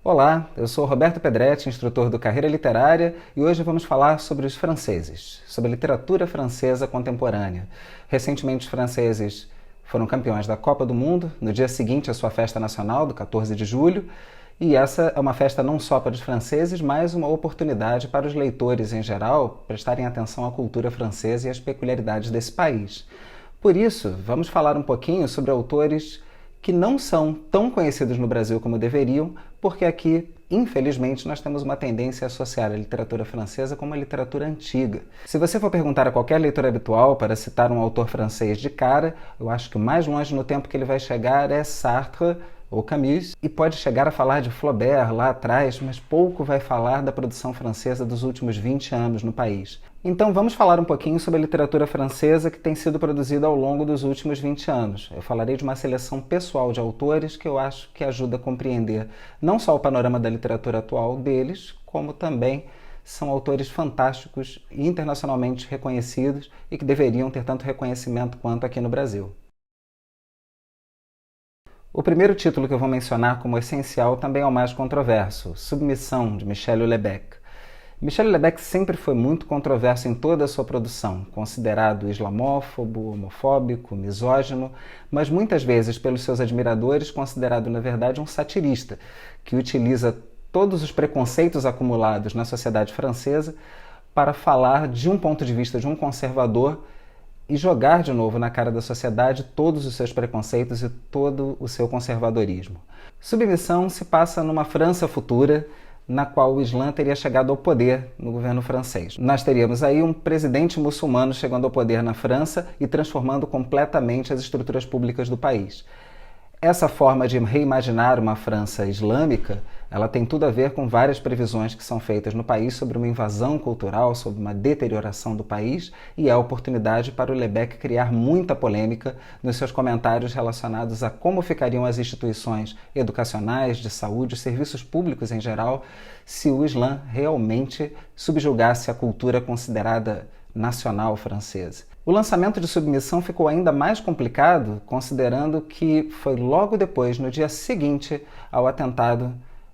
Olá, eu sou Roberto Pedretti, instrutor do Carreira Literária, e hoje vamos falar sobre os franceses, sobre a literatura francesa contemporânea. Recentemente, os franceses foram campeões da Copa do Mundo, no dia seguinte à sua festa nacional, do 14 de julho, e essa é uma festa não só para os franceses, mas uma oportunidade para os leitores em geral prestarem atenção à cultura francesa e às peculiaridades desse país. Por isso, vamos falar um pouquinho sobre autores que não são tão conhecidos no Brasil como deveriam, porque aqui, infelizmente, nós temos uma tendência a associar a literatura francesa com uma literatura antiga. Se você for perguntar a qualquer leitor habitual para citar um autor francês de cara, eu acho que o mais longe no tempo que ele vai chegar é Sartre ou Camus, e pode chegar a falar de Flaubert lá atrás, mas pouco vai falar da produção francesa dos últimos 20 anos no país. Então vamos falar um pouquinho sobre a literatura francesa que tem sido produzida ao longo dos últimos 20 anos. Eu falarei de uma seleção pessoal de autores que eu acho que ajuda a compreender não só o panorama da literatura atual deles, como também são autores fantásticos e internacionalmente reconhecidos e que deveriam ter tanto reconhecimento quanto aqui no Brasil. O primeiro título que eu vou mencionar como essencial também é o mais controverso, Submissão, de Michel Houellebecq. Michel Houellebecq sempre foi muito controverso em toda a sua produção, considerado islamófobo, homofóbico, misógino, mas muitas vezes pelos seus admiradores considerado, na verdade, um satirista, que utiliza todos os preconceitos acumulados na sociedade francesa para falar de um ponto de vista de um conservador e jogar de novo na cara da sociedade todos os seus preconceitos e todo o seu conservadorismo. Submissão se passa numa França futura, na qual o Islã teria chegado ao poder no governo francês. Nós teríamos aí um presidente muçulmano chegando ao poder na França e transformando completamente as estruturas públicas do país. Essa forma de reimaginar uma França islâmica, ela tem tudo a ver com várias previsões que são feitas no país sobre uma invasão cultural, sobre uma deterioração do país, e é a oportunidade para o Houellebecq criar muita polêmica nos seus comentários relacionados a como ficariam as instituições educacionais, de saúde, serviços públicos em geral, se o Islã realmente subjugasse a cultura considerada nacional francesa. O lançamento de Submissão ficou ainda mais complicado, considerando que foi logo depois, no dia seguinte ao atentado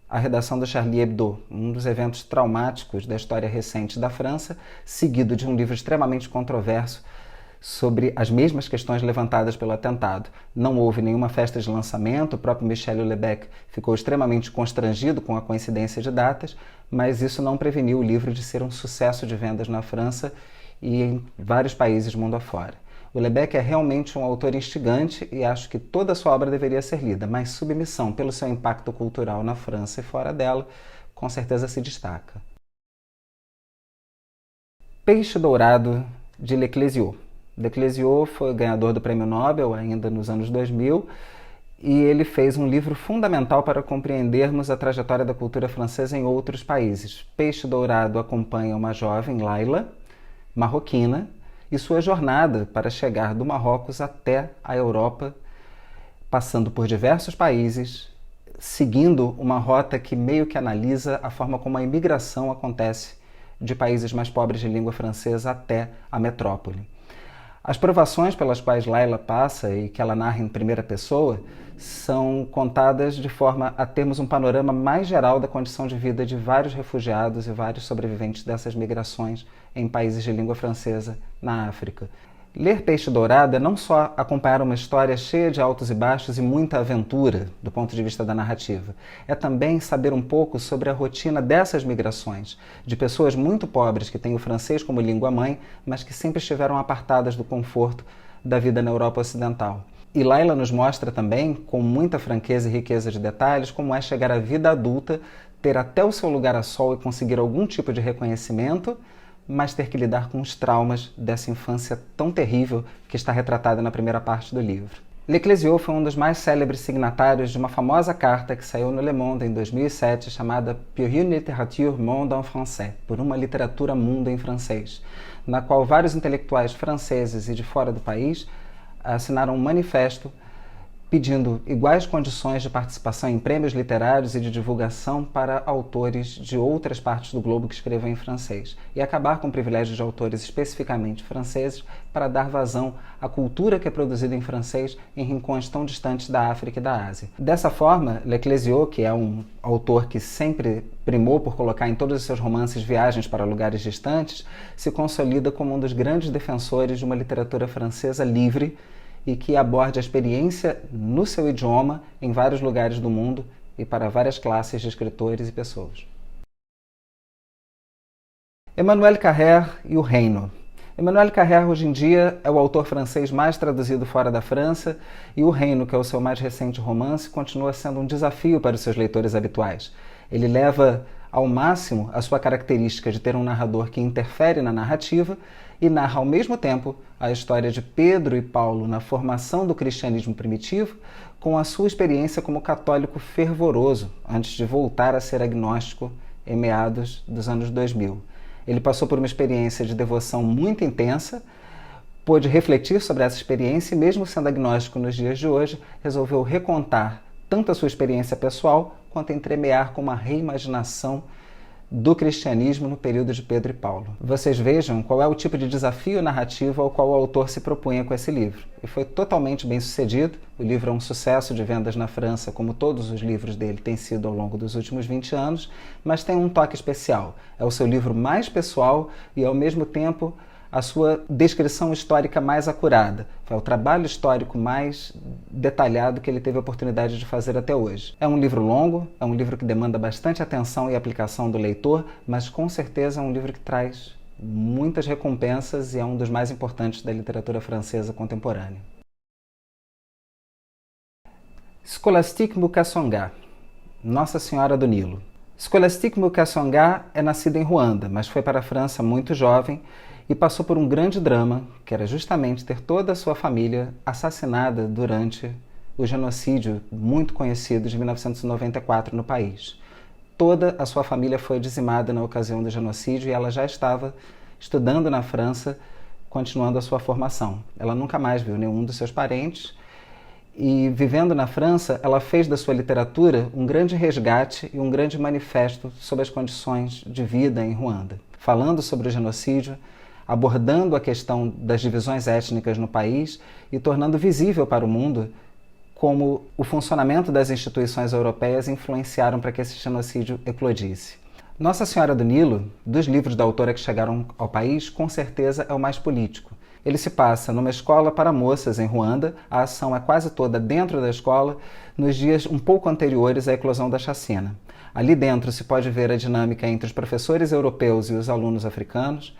à redação do Charlie Hebdo, um dos eventos traumáticos da história recente da França, seguido de um livro extremamente controverso sobre as mesmas questões levantadas pelo atentado. Não houve nenhuma festa de lançamento, o próprio Michel Houellebecq ficou extremamente constrangido com a coincidência de datas, mas isso não preveniu o livro de ser um sucesso de vendas na França e em vários países mundo afora. O Houellebecq é realmente um autor instigante e acho que toda a sua obra deveria ser lida, mas Submissão, pelo seu impacto cultural na França e fora dela, com certeza se destaca. Peixe Dourado, de Leclézio. Leclézio foi ganhador do Prêmio Nobel ainda nos anos 2000 e ele fez um livro fundamental para compreendermos a trajetória da cultura francesa em outros países. Peixe Dourado acompanha uma jovem, Laila, marroquina, e sua jornada para chegar do Marrocos até a Europa, passando por diversos países, seguindo uma rota que meio que analisa a forma como a imigração acontece de países mais pobres de língua francesa até a metrópole. As provações pelas quais Laila passa e que ela narra em primeira pessoa são contadas de forma a termos um panorama mais geral da condição de vida de vários refugiados e vários sobreviventes dessas migrações em países de língua francesa na África. Ler Peixe Dourado é não só acompanhar uma história cheia de altos e baixos e muita aventura do ponto de vista da narrativa, é também saber um pouco sobre a rotina dessas migrações, de pessoas muito pobres que têm o francês como língua mãe, mas que sempre estiveram apartadas do conforto da vida na Europa Ocidental. E Laila nos mostra também, com muita franqueza e riqueza de detalhes, como é chegar à vida adulta, ter até o seu lugar a sol e conseguir algum tipo de reconhecimento, mas ter que lidar com os traumas dessa infância tão terrível que está retratada na primeira parte do livro. Leclézio foi um dos mais célebres signatários de uma famosa carta que saiu no Le Monde em 2007, chamada Pour une littérature monde en français, por uma literatura mundo em francês, na qual vários intelectuais franceses e de fora do país assinaram um manifesto pedindo iguais condições de participação em prêmios literários e de divulgação para autores de outras partes do globo que escrevam em francês, e acabar com o privilégio de autores especificamente franceses para dar vazão à cultura que é produzida em francês em rincões tão distantes da África e da Ásia. Dessa forma, Leclésio, que é um autor que sempre primou por colocar em todos os seus romances viagens para lugares distantes, se consolida como um dos grandes defensores de uma literatura francesa livre e que aborde a experiência no seu idioma em vários lugares do mundo e para várias classes de escritores e pessoas. Emmanuel Carrère e o Reino. Emmanuel Carrère, hoje em dia, é o autor francês mais traduzido fora da França, e O Reino, que é o seu mais recente romance, continua sendo um desafio para os seus leitores habituais. Ele leva ao máximo a sua característica de ter um narrador que interfere na narrativa e narra ao mesmo tempo a história de Pedro e Paulo na formação do cristianismo primitivo, com a sua experiência como católico fervoroso, antes de voltar a ser agnóstico em meados dos anos 2000. Ele passou por uma experiência de devoção muito intensa, pôde refletir sobre essa experiência e, mesmo sendo agnóstico nos dias de hoje, resolveu recontar tanto a sua experiência pessoal quanto entremear com uma reimaginação do cristianismo no período de Pedro e Paulo. Vocês vejam qual é o tipo de desafio narrativo ao qual o autor se propunha com esse livro. E foi totalmente bem sucedido. O livro é um sucesso de vendas na França, como todos os livros dele têm sido ao longo dos últimos 20 anos, mas tem um toque especial. É o seu livro mais pessoal e, ao mesmo tempo, a sua descrição histórica mais acurada. Foi o trabalho histórico mais detalhado que ele teve a oportunidade de fazer até hoje. É um livro longo, é um livro que demanda bastante atenção e aplicação do leitor, mas com certeza é um livro que traz muitas recompensas e é um dos mais importantes da literatura francesa contemporânea. Scholastique Mukasonga, Nossa Senhora do Nilo. Scholastique Mukasonga é nascida em Ruanda, mas foi para a França muito jovem e passou por um grande drama, que era justamente ter toda a sua família assassinada durante o genocídio muito conhecido de 1994 no país. Toda a sua família foi dizimada na ocasião do genocídio e ela já estava estudando na França, continuando a sua formação. Ela nunca mais viu nenhum dos seus parentes e, vivendo na França, ela fez da sua literatura um grande resgate e um grande manifesto sobre as condições de vida em Ruanda, falando sobre o genocídio, abordando a questão das divisões étnicas no país e tornando visível para o mundo como o funcionamento das instituições europeias influenciaram para que esse genocídio eclodisse. Nossa Senhora do Nilo, dos livros da autora que chegaram ao país, com certeza é o mais político. Ele se passa numa escola para moças em Ruanda, a ação é quase toda dentro da escola, nos dias um pouco anteriores à eclosão da chacina. Ali dentro se pode ver a dinâmica entre os professores europeus e os alunos africanos,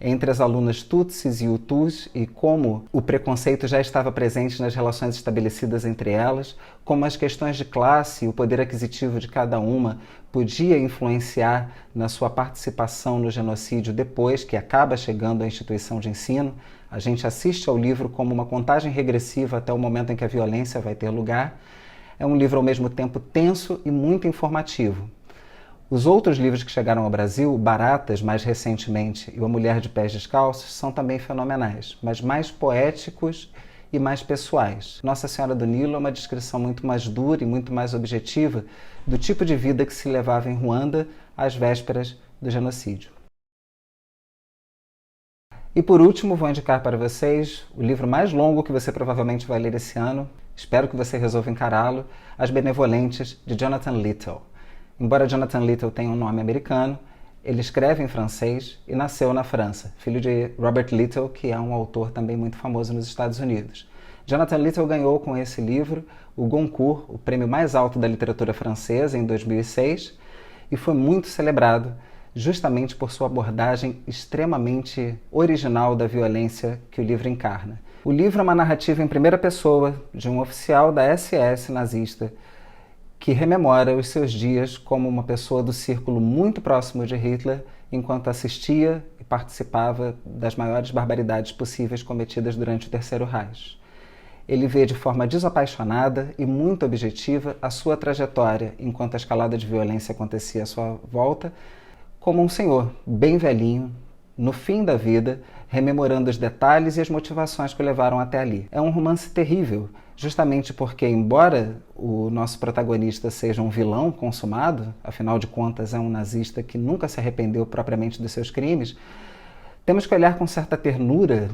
entre as alunas Tutsis e Hutus e como o preconceito já estava presente nas relações estabelecidas entre elas, como as questões de classe e o poder aquisitivo de cada uma podia influenciar na sua participação no genocídio depois que acaba chegando à instituição de ensino. A gente assiste ao livro como uma contagem regressiva até o momento em que a violência vai ter lugar. É um livro ao mesmo tempo tenso e muito informativo. Os outros livros que chegaram ao Brasil, Baratas, mais recentemente, e A Mulher de Pés Descalços, são também fenomenais, mas mais poéticos e mais pessoais. Nossa Senhora do Nilo é uma descrição muito mais dura e muito mais objetiva do tipo de vida que se levava em Ruanda às vésperas do genocídio. E por último, vou indicar para vocês o livro mais longo que você provavelmente vai ler esse ano, espero que você resolva encará-lo, As Benevolentes, de Jonathan Littell. Embora Jonathan Littell tenha um nome americano, ele escreve em francês e nasceu na França, filho de Robert Littell, que é um autor também muito famoso nos Estados Unidos. Jonathan Littell ganhou com esse livro o Goncourt, o prêmio mais alto da literatura francesa, em 2006, e foi muito celebrado justamente por sua abordagem extremamente original da violência que o livro encarna. O livro é uma narrativa em primeira pessoa de um oficial da SS nazista que rememora os seus dias como uma pessoa do círculo muito próximo de Hitler, enquanto assistia e participava das maiores barbaridades possíveis cometidas durante o Terceiro Reich. Ele vê de forma desapaixonada e muito objetiva a sua trajetória enquanto a escalada de violência acontecia à sua volta, como um senhor bem velhinho, no fim da vida, rememorando os detalhes e as motivações que o levaram até ali. É um romance terrível, justamente porque, embora o nosso protagonista seja um vilão consumado, afinal de contas é um nazista que nunca se arrependeu propriamente dos seus crimes, temos que olhar com certa ternura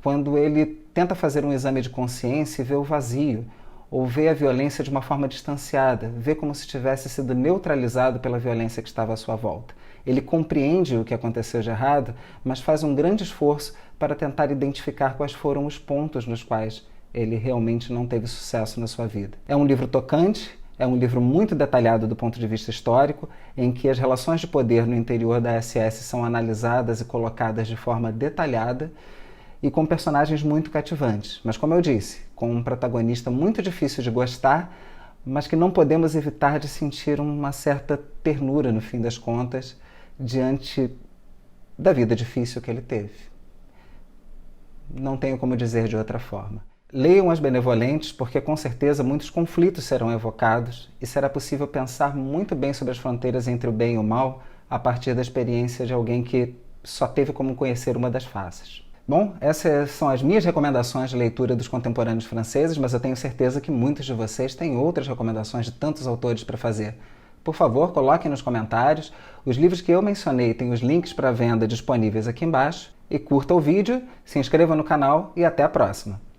quando ele tenta fazer um exame de consciência e vê o vazio, ou vê a violência de uma forma distanciada, vê como se tivesse sido neutralizado pela violência que estava à sua volta. Ele compreende o que aconteceu de errado, mas faz um grande esforço para tentar identificar quais foram os pontos nos quais ele realmente não teve sucesso na sua vida. É um livro tocante, é um livro muito detalhado do ponto de vista histórico, em que as relações de poder no interior da SS são analisadas e colocadas de forma detalhada, e com personagens muito cativantes. Mas, como eu disse, com um protagonista muito difícil de gostar, mas que não podemos evitar de sentir uma certa ternura, no fim das contas, diante da vida difícil que ele teve. Não tenho como dizer de outra forma. Leiam As Benevolentes, porque com certeza muitos conflitos serão evocados e será possível pensar muito bem sobre as fronteiras entre o bem e o mal a partir da experiência de alguém que só teve como conhecer uma das faces. Bom, essas são as minhas recomendações de leitura dos contemporâneos franceses, mas eu tenho certeza que muitos de vocês têm outras recomendações de tantos autores para fazer. Por favor, coloquem nos comentários. Os livros que eu mencionei têm os links para venda disponíveis aqui embaixo. E curta o vídeo, se inscreva no canal e até a próxima!